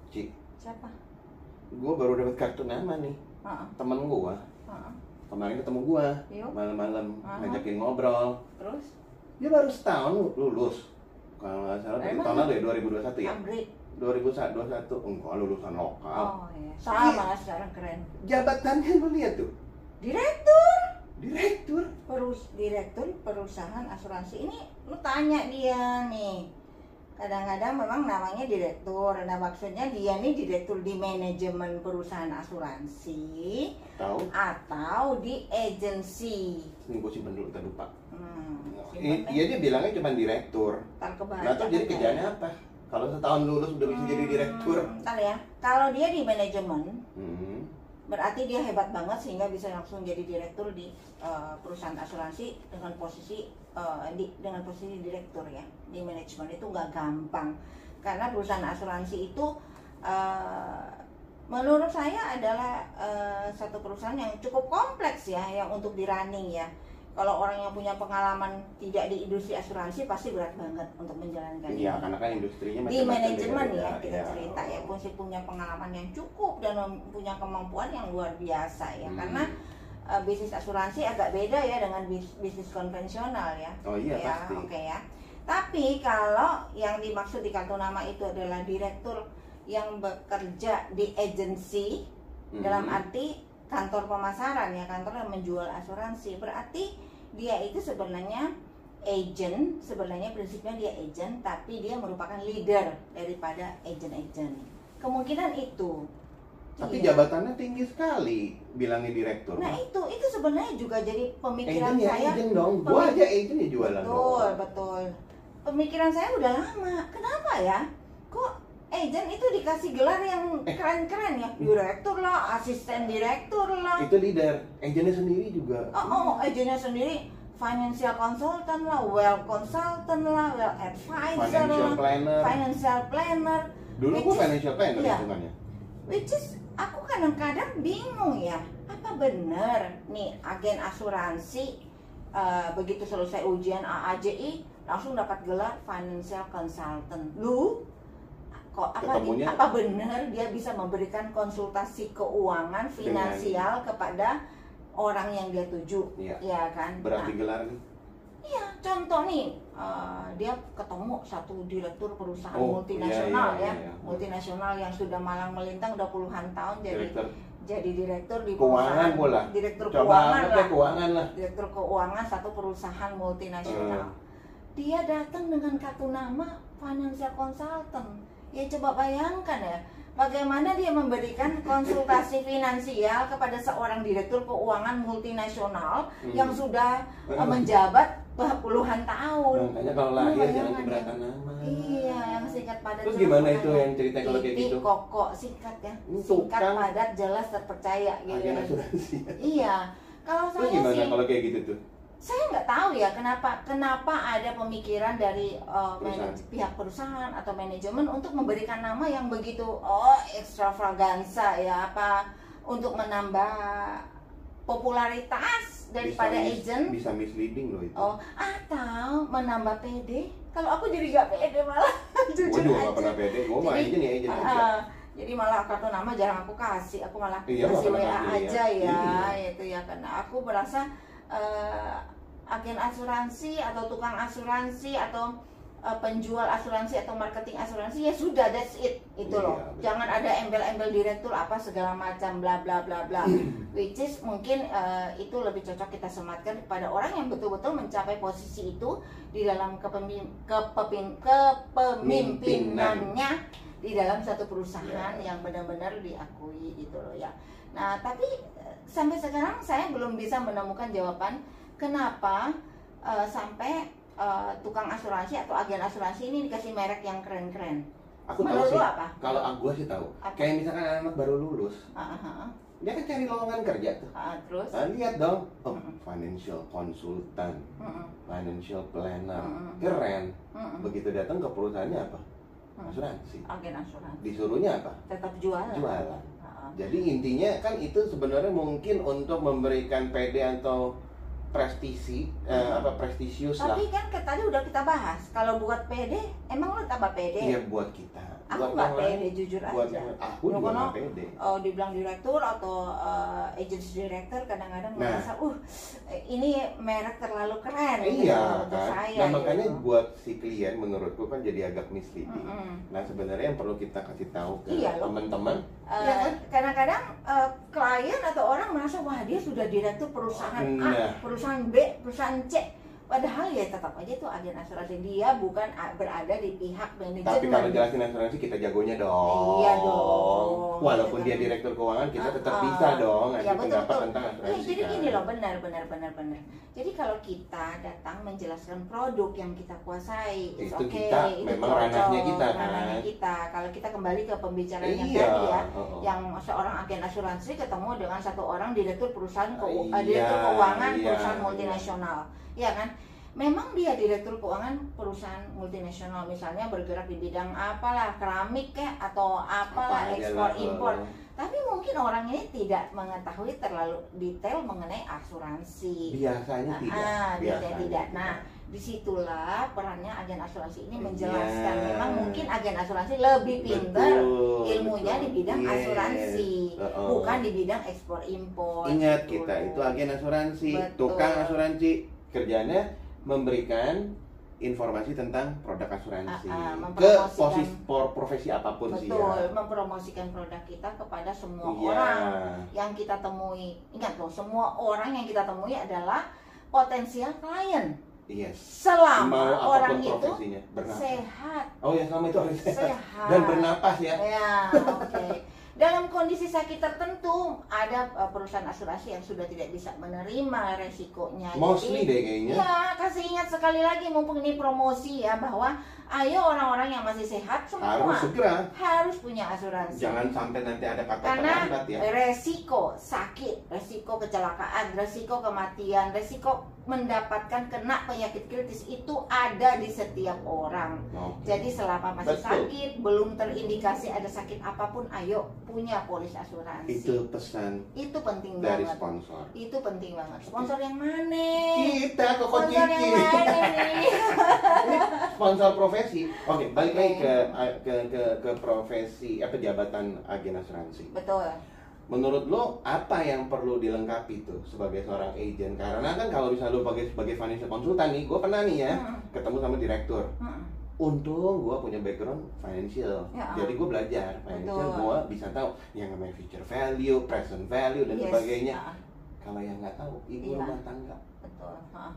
Ci, Siapa? gue baru dapat kartu nama nih. Temen gue kemarin ketemu gue Yuk. malam-malam ngajakin ngobrol. Terus? Dia baru setahun lulus. Kalau nggak salah Emang? tahun lalu ya 2021 ya. Amrik. 2021 enggak lulusan lokal. Oh iya. Sama sekarang keren. Jabatannya lu lihat tuh. Direktur. Direktur. Direktur perusahaan asuransi. Ini lu tanya dia nih. Kadang-kadang memang namanya direktur. Nah maksudnya dia nih direktur di manajemen perusahaan asuransi. Tahu? Atau di agensi. Ini gue simpen dulu, tak lupa. Iya Dia bilangnya cuma direktur. Nah, terus jadi kerjaannya apa? Kalau setahun lulus udah bisa jadi direktur. Ntar ya. Kalau dia di manajemen, berarti dia hebat banget sehingga bisa langsung jadi direktur di perusahaan asuransi dengan posisi dengan posisi direktur ya. Di manajemen itu nggak gampang karena perusahaan asuransi itu menurut saya adalah satu perusahaan yang cukup kompleks ya yang untuk di running ya. Kalau orang yang punya pengalaman tidak di industri asuransi pasti berat banget untuk menjalankan. Iya, karena kan industrinya di manajemen ya kita ya, cerita ya, mesti punya pengalaman yang cukup dan punya kemampuan yang luar biasa ya. Karena bisnis asuransi agak beda ya dengan bisnis konvensional ya. Oh iya ya, pasti. Oke ya. Tapi kalau yang dimaksud di kartu nama itu adalah direktur yang bekerja di agensi dalam arti kantor pemasaran ya, kantor yang menjual asuransi, berarti dia itu sebenarnya agent, sebenarnya prinsipnya dia agent, tapi dia merupakan leader daripada agent-agent. Kemungkinan itu. Tapi jabatannya tinggi sekali, bilangnya direktur. Nah itu sebenarnya juga jadi pemikiran agent saya. Agent dong, gua aja agent ya jualan. Betul. Pemikiran saya udah lama. Kenapa ya? Kok agent itu dikasih gelar yang keren-keren ya? Direktur lah, asisten direktur lah. Itu leader, agentnya sendiri juga. Agentnya sendiri financial consultant lah, well consultant lah, well advisor financial planner. Dulu gua financial planner hitungannya. Which is aku kadang-kadang bingung ya, apa bener nih agen asuransi begitu selesai ujian AAJI langsung dapat gelar financial consultant? Lu kok apa bener dia bisa memberikan konsultasi keuangan finansial kepada orang yang dia tuju, ya kan? Berarti gelar nih? Iya, contoh nih, dia ketemu satu direktur perusahaan multinasional multinasional yang sudah malang melintang udah puluhan tahun jadi direktur di perusahaan direktur keuangan lah, direktur keuangan satu perusahaan multinasional. Dia datang dengan kartu nama financial consultant. Ya coba bayangkan ya, bagaimana dia memberikan konsultasi finansial kepada seorang direktur keuangan multinasional yang sudah menjabat puluhan tahun. Makanya kalau lahir jangan keberatan nama. Iya, yang singkat padat. Terus gimana itu yang cerita kalau kayak gitu? Kokok, singkat ya. Singkat padat jelas terpercaya gitu. Agen asuransi. Iya. Kalau saya gimana sih kalau kayak gitu tuh? Saya nggak tahu ya kenapa ada pemikiran dari pihak perusahaan atau manajemen untuk memberikan nama yang begitu ekstravaganza ya, apa untuk menambah popularitas daripada agent. Bisa misleading loh itu. Atau menambah PD. Kalau aku jadi nggak pede malah. Gue juga nggak pernah pede, gue mah agent ya agent aja. Jadi malah kartu nama jarang aku kasih, aku malah kasih WA aja ya, itu ya, karena aku merasa agen asuransi atau tukang asuransi atau penjual asuransi atau marketing asuransi ya sudah, that's it itu loh. Jangan ada embel-embel direktur apa segala macam bla bla bla bla. Which is mungkin itu lebih cocok kita sematkan kepada orang yang betul-betul mencapai posisi itu di dalam kepemimpinannya di dalam satu perusahaan yang benar-benar diakui gitu loh ya. Nah tapi sampai sekarang saya belum bisa menemukan jawaban kenapa sampai tukang asuransi atau agen asuransi ini dikasih merek yang keren-keren. Aku tahu sih. Apa? Kalau aku sih tahu. Kayak misalkan anak baru lulus, dia kan cari lowongan kerja tuh. Terus? Lihat dong, financial consultant, financial planner, keren. Begitu datang ke perusahaannya apa? Asuransi. Agen asuransi. Disuruhnya apa? Tetap jualan. Jadi intinya kan itu sebenarnya mungkin untuk memberikan PD atau prestisius lah. Tapi kan tadi udah kita bahas, kalau buat PD, emang lu tambah PD? Iya buat kita. Aku nggak pede jujur aja. Aku juga nggak pede. Dibilang direktur atau agency director kadang-kadang merasa, ini merek terlalu keren. Iya kan. Saya, nah makanya buat si klien menurutku kan jadi agak misleading. Nah sebenarnya yang perlu kita kasih tahu ke teman-teman. Kadang-kadang klien atau orang merasa wah dia sudah direktur perusahaan A, perusahaan B, perusahaan C. Padahal ya tetap aja tuh agen asuransi, dia bukan berada di pihak manajemen. Tapi kalau jelasin asuransi kita jagonya dong. Iya dong. Walaupun dia direktur keuangan kita tetap bisa dong ngasih pendapat tentang asuransi. Jadi gini loh, benar. Jadi kalau kita datang menjelaskan produk yang kita kuasai, itu kita itu memang ranahnya kita kan. Ranahnya kita. Kalau kita kembali ke pembicaraan yang tadi ya, yang seorang agen asuransi ketemu dengan satu orang direktur perusahaan direktur keuangan perusahaan multinasional. Ya kan, memang dia direktur keuangan perusahaan multinasional, misalnya bergerak di bidang apalah, keramik kayak atau apalah, ekspor impor. Tapi mungkin orang ini tidak mengetahui terlalu detail mengenai asuransi. Biasanya tidak. Nah, disitulah perannya agen asuransi ini menjelaskan. Memang mungkin agen asuransi lebih pintar ilmunya di bidang asuransi, bukan di bidang ekspor impor. Ingat kita itu agen asuransi, tukang asuransi. Kerjanya memberikan informasi tentang produk asuransi ke profesi apapun sih ya. Mempromosikan produk kita kepada semua orang yang kita temui. Ingat loh, semua orang yang kita temui adalah potensial klien. Yes. Selama orang itu sehat. Oh ya, selama itu harus sehat dan bernapas ya. Ya, oke. Dalam kondisi sakit tertentu, ada perusahaan asuransi yang sudah tidak bisa menerima resikonya. Mostly deh kayaknya. Ya, kasih ingat sekali lagi, mumpung ini promosi ya, bahwa ayo orang-orang yang masih sehat semua harus punya asuransi. Jangan sampai nanti ada kata terlambat ya. Resiko sakit, resiko kecelakaan, resiko kematian, resiko mendapatkan kena penyakit kritis itu ada di setiap orang. Jadi selama masih sakit, belum terindikasi ada sakit apapun, ayo punya polis asuransi. Itu pesan. Itu penting dari banget. Sponsor. Itu penting banget. Sponsor yang mana? Kita Koko Cici. Sponsor yang mana nih? Sponsor profesi. Oke, balik lagi ke profesi jabatan agen asuransi. Betul. Menurut lo apa yang perlu dilengkapi tuh sebagai seorang agent? Karena kan kalau misalnya lo sebagai financial konsultan nih, gue pernah nih ya ketemu sama direktur. Untung gue punya background financial, jadi gue belajar financial, gue bisa tahu yang namanya future value, present value dan sebagainya. Kalau yang nggak tahu, ibu rumah tangga. Betul.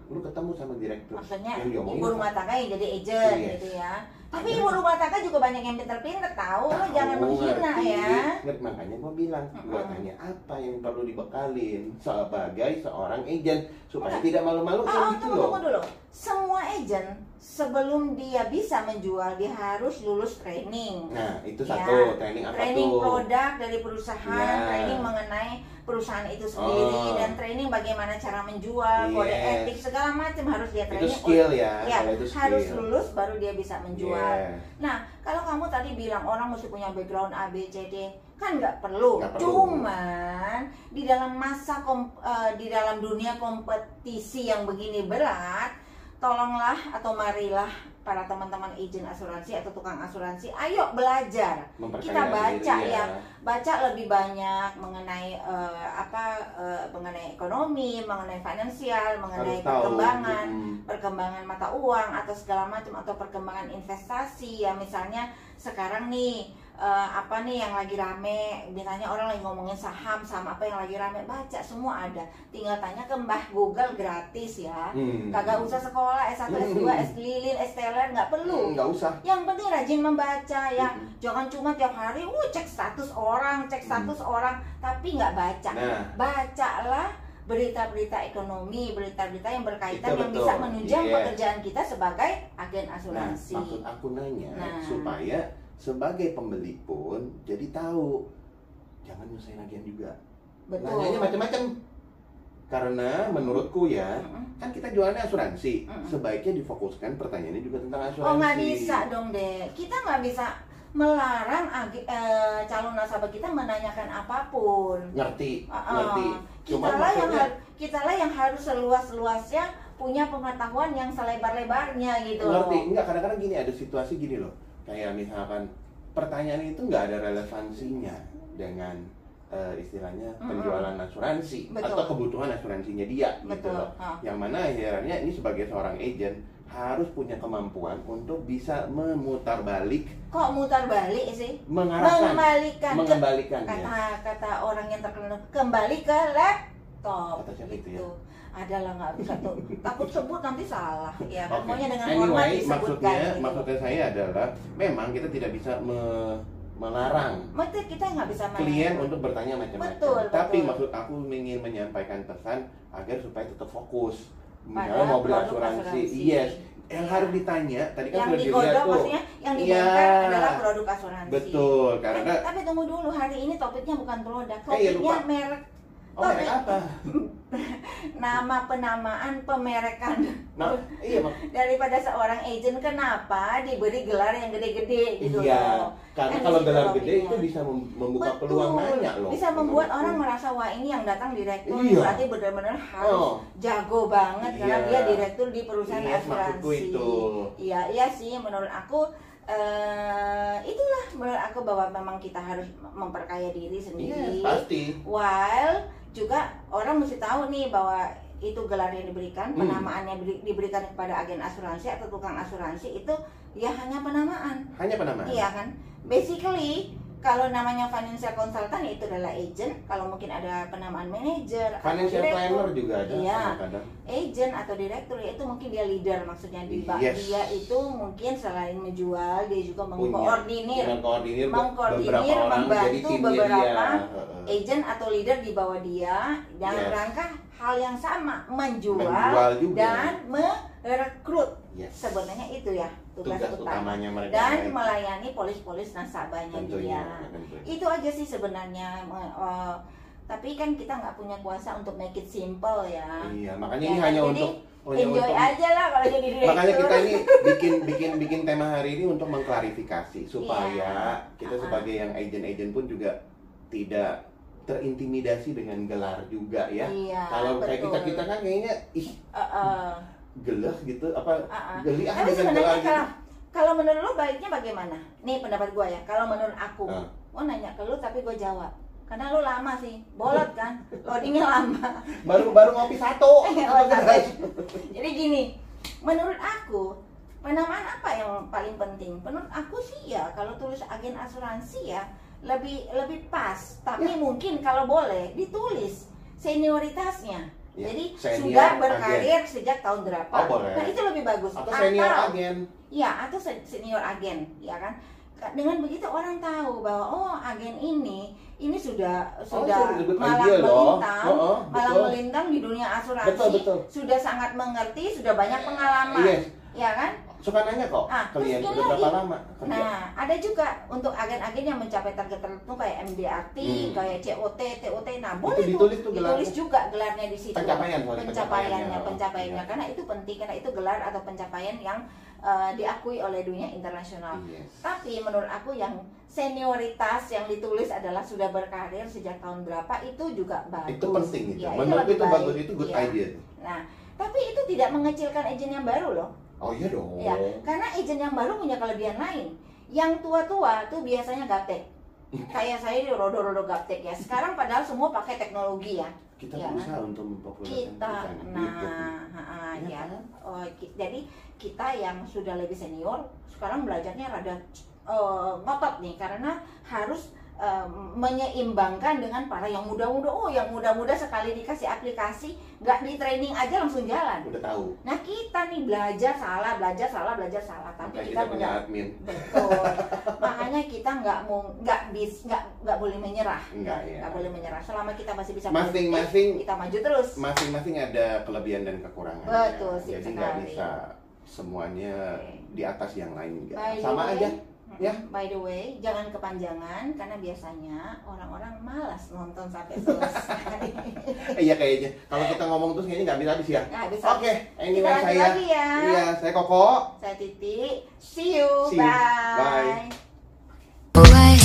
Lu ketemu sama direktur. Maksudnya ibu rumah tangga yang jadi agent gitu ya. Tapi ibu rumah tangga juga banyak yang pinter-pinter tahu. Lo jangan menghina ya. Makanya gue bilang, gue tanya apa yang perlu dibekalin sebagai seorang agent supaya tidak malu-maluin gitu loh. Tunggu dulu. Semua agent sebelum dia bisa menjual, dia harus lulus training. Nah, itu satu. Training apa tuh? Training produk dari perusahaan, training mengenai perusahaan itu sendiri, dan training bagaimana cara menjual, kode etik, segala macam harus dia training. Itu skill ya. Itu skill. Harus lulus baru dia bisa menjual. Nah, kalau kamu tadi bilang orang mesti punya background A, B, C, D, kan nggak perlu. Cuman di dalam di dalam dunia kompetisi yang begini berat, tolonglah atau marilah para teman-teman agent asuransi atau tukang asuransi, ayo belajar. Kita baca baca lebih banyak mengenai mengenai ekonomi, mengenai finansial, mengenai perkembangan mata uang atau segala macam, atau perkembangan investasi ya. Misalnya sekarang nih apa nih yang lagi rame, misalnya orang lagi ngomongin saham apa yang lagi rame, baca semua ada. Tinggal tanya ke Mbah Google gratis ya. Kagak usah sekolah S1, S2, S lilin, S teler, nggak perlu. Nggak usah. Yang penting rajin membaca ya. Jangan cuma tiap hari cek status orang, tapi nggak baca. Bacalah berita-berita ekonomi, berita-berita yang berkaitan yang bisa menunjang pekerjaan kita sebagai agen asuransi. Nah, maksud aku nanya supaya sebagai pembeli pun jadi tahu, jangan nyusahin agen juga. Betul. Nanyanya macam-macam. Karena menurutku ya, kan kita jualnya asuransi, sebaiknya difokuskan pertanyaannya juga tentang asuransi. Oh, nggak bisa dong deh, kita nggak bisa melarang calon nasabah kita menanyakan apapun. Ngerti. Kitalah yang harus seluas-luasnya punya pengetahuan yang selebar-lebarnya gitu. Ngerti. Enggak, kadang-kadang gini, ada situasi gini loh. Kayak misalkan pertanyaan itu nggak ada relevansinya dengan istilahnya penjualan asuransi atau kebutuhan asuransinya dia gitu loh. Yang mana akhirnya ini sebagai seorang agent harus punya kemampuan untuk bisa memutar balik. Kok mutar balik sih? Mengembalikan kata orang yang terkenal, kembali ke laptop. Kata siapa itu ya? Adalah nggak bisa tuh, takut sebut nanti salah ya kan. Maunya dengan anyway, hormat disebutkan gitu. Maksudnya saya adalah memang kita tidak bisa melarang kita nggak bisa klien untuk bertanya macam-macam. Tapi maksud aku ingin menyampaikan pesan agar supaya tetap fokus. Misalnya mau beli asuransi, yes. Yang harus ditanya tadi kan sudah dilihat tuh. Maksudnya yang dibongkar adalah produk asuransi. Betul, karena tapi tunggu dulu, hari ini topiknya bukan produk, topiknya merek. Merek apa? Nama penamaan pemerekan. Nah, iya daripada seorang agent kenapa diberi gelar yang gede-gede gitu. Iya, karena kalau gelar gede itu bisa membuka peluang banyak loh. Bisa membuat orang merasa wah ini yang datang direktur berarti benar-benar harus jago banget karena dia direktur di perusahaan asuransi. Iya sih menurut aku. Itulah menurut aku bahwa memang kita harus memperkaya diri sendiri. Pasti. While juga orang mesti tahu nih bahwa itu gelar yang diberikan, penamaannya diberikan kepada agen asuransi atau tukang asuransi itu ya hanya penamaan. Hanya penamaan. Iya kan. Basically kalau namanya financial consultant itu adalah agent, kalau mungkin ada penamaan manager, financial planner juga ada. Iya, agent atau direktur itu mungkin dia leader, maksudnya dia itu mungkin selain menjual dia juga mengkoordinir membantu beberapa agent atau leader di bawah dia dalam rangka hal yang sama, menjual dan merekrut. Sebenarnya itu ya tugas utamanya mereka dan melayani polis-polis nasabahnya dia. Itu aja sih sebenarnya. Tapi kan kita nggak punya kuasa untuk make it simple ya. Iya, makanya ini hanya untuk enjoy aja lah kalau jadi direktur. Makanya kita ini bikin tema hari ini untuk mengklarifikasi supaya kita sebagai yang agent-agent pun juga tidak terintimidasi dengan gelar juga ya. Kalau kayak kita kan kayaknya gelah gitu geli tapi sebenarnya kalau menurut lo baiknya bagaimana? Nih pendapat gue ya, kalau menurut aku gue nanya ke lo tapi gue jawab karena lo lama sih, bolot kan, loadingnya lama baru ngopi satu. Jadi gini, menurut aku penamaan apa yang paling penting? Menurut aku sih ya kalau tulis agen asuransi ya lebih pas, tapi mungkin kalau boleh ditulis senioritasnya. Jadi sudah berkarir sejak tahun berapa? Nah itu lebih bagus. Atau senior agen? Ya, atau senior agen, ya kan? Dengan begitu orang tahu bahwa agen ini sudah malang melintang di dunia asuransi, sudah sangat mengerti, sudah banyak pengalaman, ya kan? Suka nanya kok klien udah berapa lama kerja. Nah ada juga untuk agen-agen yang mencapai target tertentu kayak MDRT, kayak COT, TOT. Nah boleh ditulis juga gelarnya di situ. Pencapaiannya karena itu penting, karena itu gelar atau pencapaian yang diakui oleh dunia internasional. Tapi menurut aku yang senioritas yang ditulis adalah sudah berkarir sejak tahun berapa itu juga bagus. Itu penting itu. Menurut itu bagus, itu good idea. Nah tapi itu tidak mengecilkan agen yang baru loh. Oh iya dong. Ya, karena agent yang baru punya kelebihan lain. Yang tua-tua tuh biasanya gaptek. Kayak saya di rodo-rodo gaptek ya. Sekarang padahal semua pakai teknologi ya. Kita berusaha untuk mempopulerkan jadi kita yang sudah lebih senior sekarang belajarnya rada ngotot nih karena harus menyeimbangkan dengan para yang muda-muda. Yang muda-muda sekali dikasih aplikasi, nggak di training aja langsung jalan. Udah tahu. Nah kita nih belajar salah. Tapi kita punya admin. Betul. Makanya kita nggak boleh menyerah. Nggak boleh menyerah. Selama kita masih bisa masing-masing kita maju terus. Masing-masing ada kelebihan dan kekurangan. Betul sih. Jadi nggak bisa semuanya di atas yang lain. Sama aja. Ya. By the way, jangan kepanjangan karena biasanya orang-orang malas nonton sampai selesai. Iya kayaknya. Kalau kita ngomong terus kayaknya nggak habis-habis ya. Oke, anyway lagi ya. Iya, saya Koko. Saya Titi. See you. Bye. Bye.